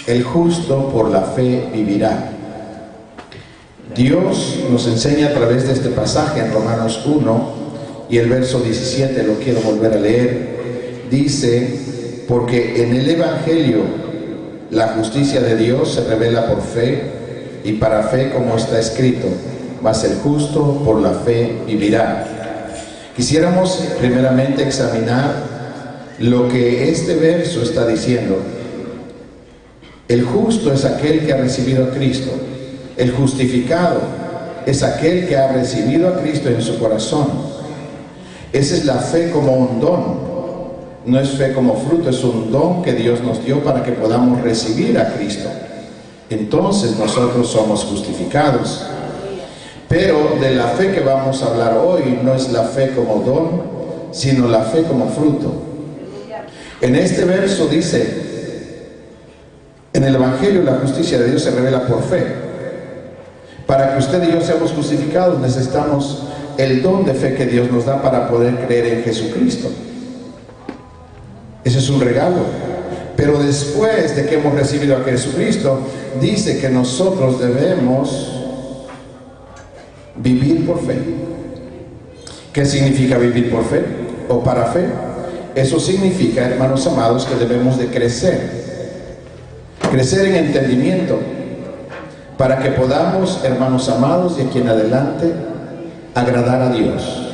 El justo por la fe vivirá. Dios nos enseña a través de este pasaje en Romanos 1 y el verso 17, lo quiero volver a leer. Dice: porque en el Evangelio la justicia de Dios se revela por fe, y para fe, como está escrito, mas el justo por la fe vivirá. Quisiéramos primeramente examinar lo que este verso está diciendo. El justo es aquel que ha recibido a Cristo. El justificado es aquel que ha recibido a Cristo en su corazón. Esa es la fe como un don. No es fe como fruto, es un don que Dios nos dio para que podamos recibir a Cristo. Entonces nosotros somos justificados. Pero de la fe que vamos a hablar hoy no es la fe como don, sino la fe como fruto. En este verso dice: en el Evangelio la justicia de Dios se revela por fe. Para que usted y yo seamos justificados necesitamos el don de fe que Dios nos da para poder creer en Jesucristo. Ese es un regalo. Pero después de que hemos recibido a Jesucristo, dice que nosotros debemos vivir por fe. ¿Qué significa vivir por fe o para fe? Eso significa, hermanos amados, que debemos de crecer en entendimiento, para que podamos, hermanos amados, de aquí en adelante agradar a Dios.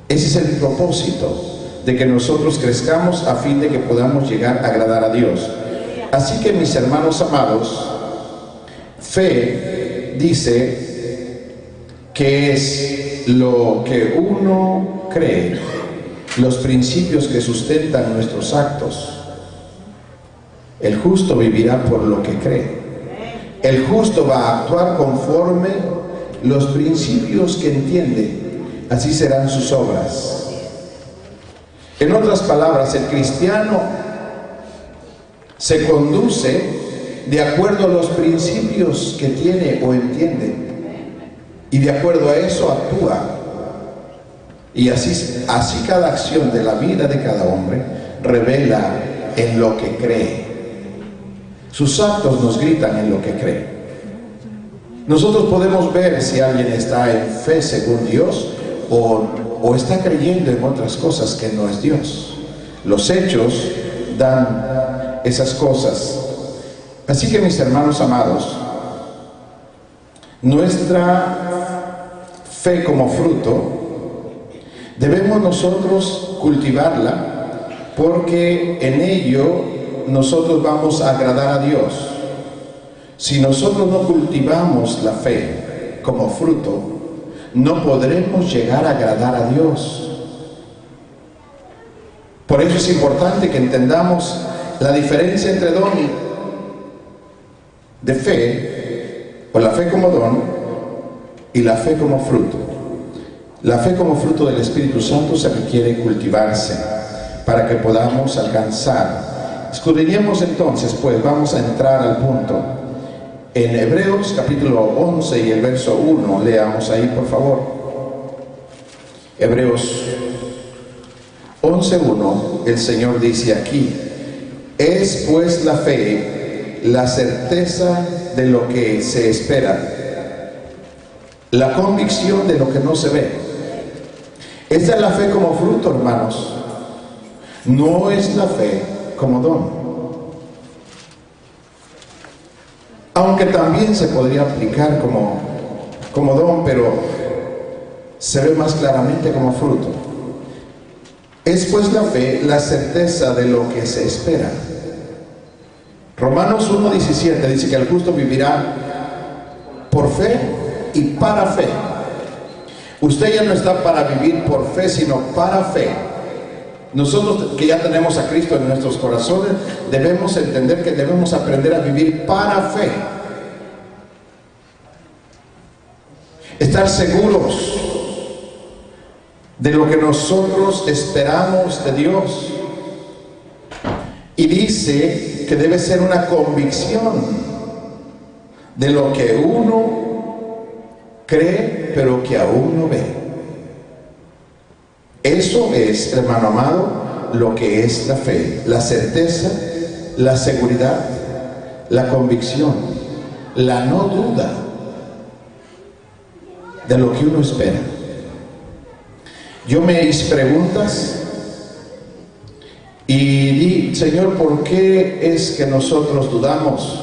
Ese es el propósito, de que nosotros crezcamos a fin de que podamos llegar a agradar a Dios. Así que, mis hermanos amados, fe dice que es lo que uno cree, los principios que sustentan nuestros actos. El justo vivirá por lo que cree. El justo va a actuar conforme los principios que entiende. Así serán sus obras. En otras palabras, el cristiano se conduce de acuerdo a los principios que tiene o entiende, y de acuerdo a eso actúa. Y así cada acción de la vida de cada hombre revela en lo que cree. Sus actos nos gritan en lo que cree. Nosotros podemos ver si alguien está en fe según Dios o está creyendo en otras cosas que no es Dios. Los hechos dan esas cosas. Así que, mis hermanos amados, nuestra fe como fruto debemos nosotros cultivarla, porque en ello nosotros vamos a agradar a Dios. Si nosotros no cultivamos la fe como fruto, no podremos llegar a agradar a Dios. Por eso es importante que entendamos la diferencia entre don de fe, o la fe como don, y la fe como fruto. La fe como fruto del Espíritu Santo se requiere cultivarse para que podamos alcanzar. Escudriñemos entonces, pues vamos a entrar al punto. En Hebreos capítulo 11 y el verso 1, leamos ahí por favor. Hebreos 11:1, el Señor dice aquí: es pues la fe la certeza de lo que se espera, la convicción de lo que no se ve. Esta es la fe como fruto, hermanos. No es la fe como don. Aunque también se podría aplicar como don, pero se ve más claramente como fruto. Es pues la fe la certeza de lo que se espera. Romanos 1:17 dice que el justo vivirá por fe y para fe. Usted ya no está para vivir por fe, sino para fe. Nosotros que ya tenemos a Cristo en nuestros corazones, debemos entender que debemos aprender a vivir para fe. Estar seguros de lo que nosotros esperamos de Dios. Y dice que debe ser una convicción de lo que uno cree, pero que aún no ve. Eso es, hermano amado, lo que es la fe, la certeza la seguridad, la convicción, la no duda de lo que uno espera. Yo me hice preguntas y di, Señor, ¿por qué es que nosotros dudamos?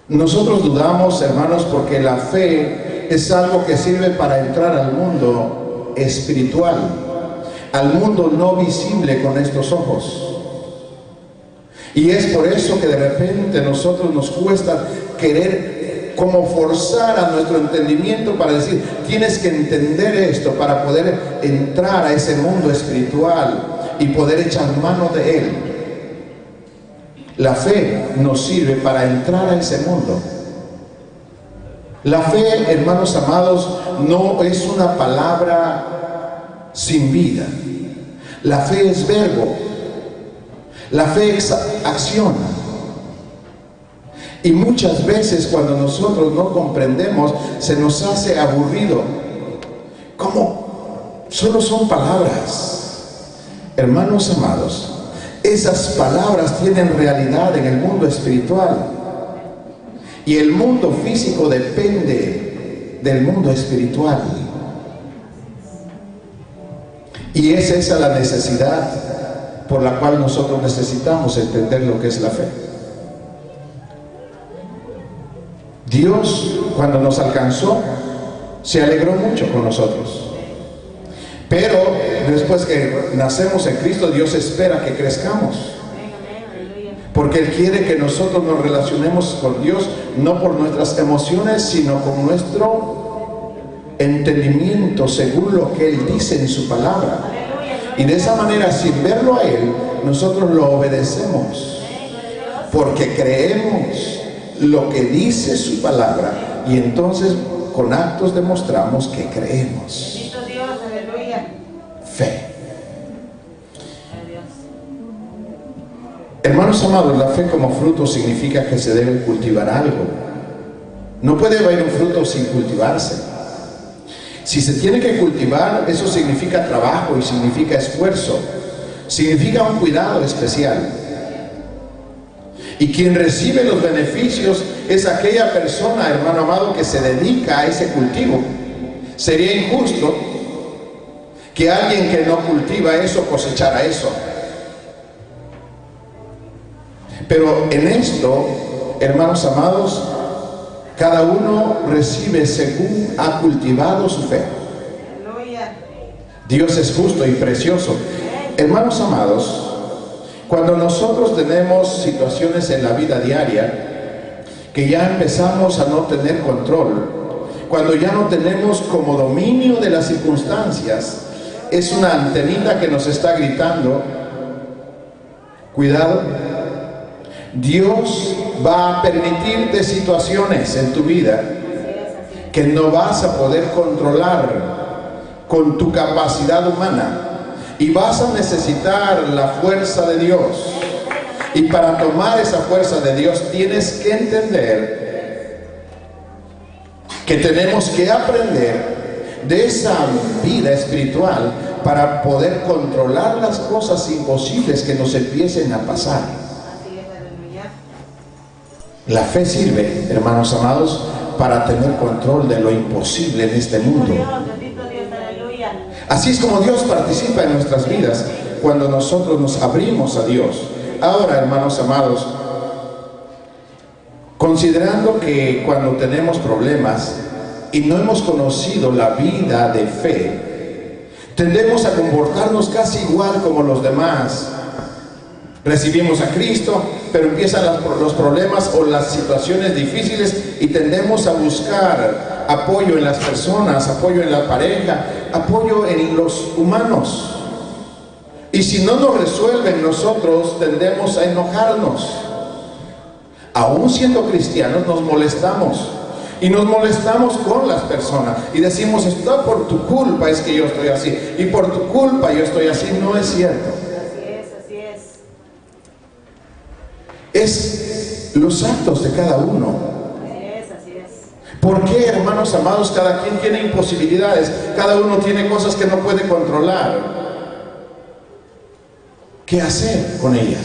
Nosotros dudamos, hermanos, porque la fe es algo que sirve para entrar al mundo espiritual, al mundo no visible con estos ojos. Y es por eso que de repente a nosotros nos cuesta querer como forzar a nuestro entendimiento para decir, tienes que entender esto para poder entrar a ese mundo espiritual y poder echar mano de él. La fe nos sirve para entrar a ese mundo. La fe, hermanos amados, no es una palabra sin vida. La fe es verbo. La fe es acción. Y muchas veces cuando nosotros no comprendemos, se nos hace aburrido. ¿Cómo? Solo son palabras. Hermanos amados, esas palabras tienen realidad en el mundo espiritual. Y el mundo físico depende del mundo espiritual. Y es esa la necesidad por la cual nosotros necesitamos entender lo que es la fe. Dios, cuando nos alcanzó, se alegró mucho con nosotros. Pero después que nacemos en Cristo, Dios espera que crezcamos. Porque Él quiere que nosotros nos relacionemos con Dios, no por nuestras emociones, sino con nuestro entendimiento, según lo que Él dice en su palabra. Y de esa manera, sin verlo a Él, nosotros lo obedecemos. Porque creemos lo que dice su palabra. Y entonces, con actos demostramos que creemos. Fe. Hermanos amados, la fe como fruto significa que se debe cultivar algo. No puede haber un fruto sin cultivarse. Si se tiene que cultivar, eso significa trabajo y significa esfuerzo. Significa un cuidado especial. Y quien recibe los beneficios es aquella persona, hermano amado, que se dedica a ese cultivo. Sería injusto que alguien que no cultiva eso cosechara eso. Pero en esto, hermanos amados, cada uno recibe según ha cultivado su fe. Dios es justo y precioso. Hermanos amados, cuando nosotros tenemos situaciones en la vida diaria que ya empezamos a no tener control, cuando ya no tenemos como dominio de las circunstancias, es una antenita que nos está gritando, cuidado. Dios va a permitirte situaciones en tu vida que no vas a poder controlar con tu capacidad humana, y vas a necesitar la fuerza de Dios. Y para tomar esa fuerza de Dios tienes que entender que tenemos que aprender de esa vida espiritual para poder controlar las cosas imposibles que nos empiecen a pasar. La fe sirve, hermanos amados, para tener control de lo imposible en este mundo. Así es como Dios participa en nuestras vidas cuando nosotros nos abrimos a Dios. Ahora, hermanos amados, considerando que cuando tenemos problemas y no hemos conocido la vida de fe, tendemos a comportarnos casi igual como los demás. Recibimos a Cristo, pero empiezan los problemas o las situaciones difíciles y tendemos a buscar apoyo en las personas, apoyo en la pareja, apoyo en los humanos. Y si no nos resuelven, nosotros tendemos a enojarnos. Aún siendo cristianos nos molestamos. Y nos molestamos con las personas. Y decimos, está por tu culpa es que yo estoy así. Y por tu culpa yo estoy así. No es cierto. Así es. Es los actos de cada uno. Así es. ¿Por qué, hermanos amados? Cada quien tiene imposibilidades. Cada uno tiene cosas que no puede controlar. ¿Qué hacer con ellas?